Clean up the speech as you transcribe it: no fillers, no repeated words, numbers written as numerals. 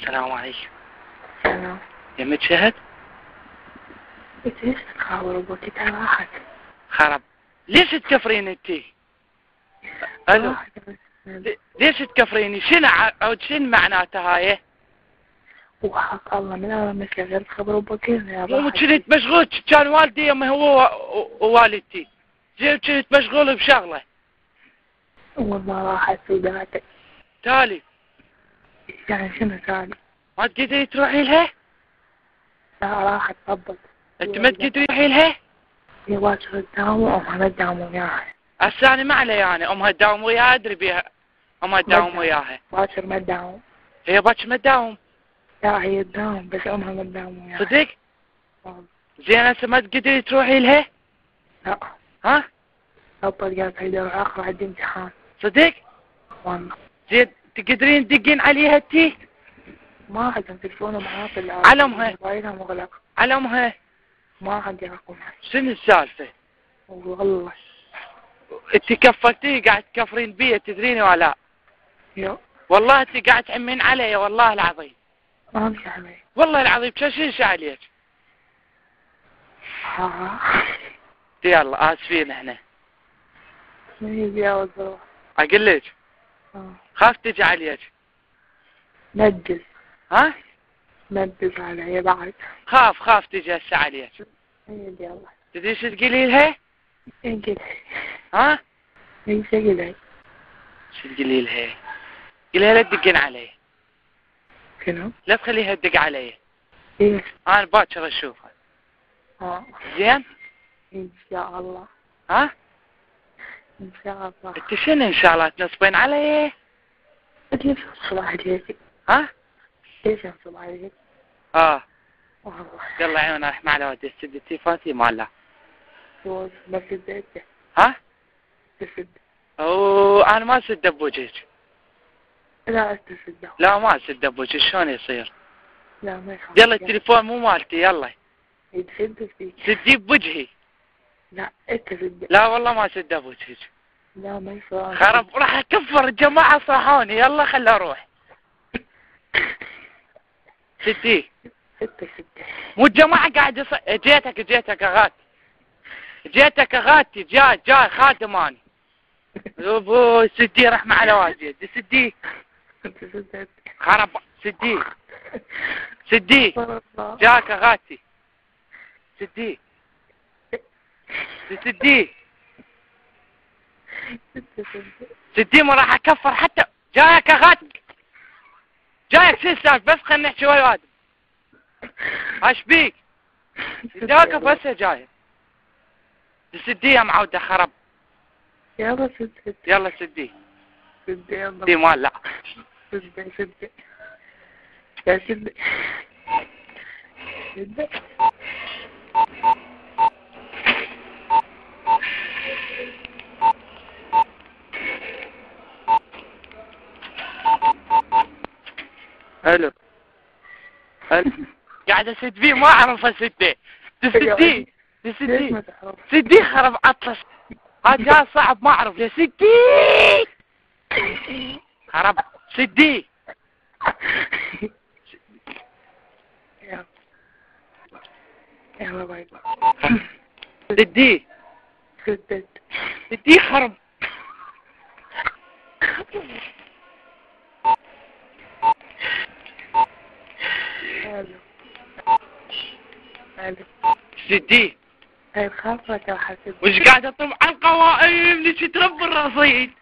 السلام عليكم. سلام. يمك شهد؟ انت ليش تتخابر ابوك؟ انت راحت. خرب. ليش تكفرين انتي؟ الو. ليش تكفريني؟ شنو معناته هاي؟ وحق الله من اول مثل غير تخبر ابوك يا مو كنت مشغول، كان والدي يمه هو ووالدتي. زين كنت مشغول بشغله. والله راحت سوداتك. تالي. يعني شنو تالي؟ ما تقدري تروحي لها؟ لا راحت طبت. انت ما تقدري تروحي لها؟ هي باكر تداوم وامها ما تداوم وياها. هسه انا ما علي يعني، امها تداوم وياها ادري بيها. امها تداوم وياها. باكر ما تداوم. هي باكر ما تداوم. لا هي تداوم بس امها ما تداوم وياها. صدق؟ زين هسه ما تقدري تروحي لها؟ لا. ها؟ طبت قالت هيدا روح اخر عندي امتحان. صدق؟ والله. زين تقدرين تدقين عليها انتي؟ ما عندهم تلفونه معاه في على امها. موبايلها مغلق. على امها. ما عندي رقمها. شنو السالفة؟ والله. انت كفرتيه قاعد تكفرين بيه تدريني ولا لا؟ يو. والله انت قاعد تعمين علي والله العظيم. ما امشي علي. والله العظيم شاشيش عليك. ها. يلا اسفين احنا. من يبي اوزر. اقول لك. خاف تجي عليك. نجز. ها؟ نجز علي بعد. خاف تجي هسه عليك. يلا. تدري شو تقولي لها؟ انقل. ها؟ ايش اقول؟ شو تقولي لها؟ قولي لها لا تدقين علي. شنو؟ لا تخليها تدق علي. ايش؟ انا باكر اشوفها. زين؟ ان شاء الله. ها؟ ان شاء الله. انت شنو ان شاء الله تنصبين علي؟ ليش انصب عليك؟ ها؟ ليش انصب عليك؟ والله. يلا عيوني راح مع الواد سد التليفون ماله. ما سديته. ها؟ تسد. انا ما اسد بوجهك. لا تسده. لا ما اسد بوجهك، شلون يصير؟ لا ما يخالف. يلا التليفون مو مالتي يلا. تسد فيك. سدي بوجهي. لا انت سد. لا والله ما اسد بوجهك. لا ما يصير. خرب راح اكفر الجماعة صحوني يلا خلي اروح. سدي. ستة. مو الجماعة قاعد جيتك اغاتي. جيتك اغاتي جاي خادم اني. ابو سدي رحمة على واجد سدي. خرب سدي جاك اغاتي. سدي ما راح اكفر حتى. جايك اغاتي. جايك شو السالفة؟ بس خلينا نحكي ويا ادم. ايش بيك؟ جاك بس جاي. سدي يا معودة خرب. يلا سد. يلا سدي. سد يلا. سدي مال لا. سد. يا سد. سد. الو. قاعد اسد فيه ما اعرف اسده. سدي خرب عطلس. هذا صعب ما اعرف يا سدي. خرب سدي. يلا باي. سدي. سدت. سدي خرب. الو. سدي. هاي خافك راح اسد. وش قاعد اطب على القوائم ليش تربي الرصيد؟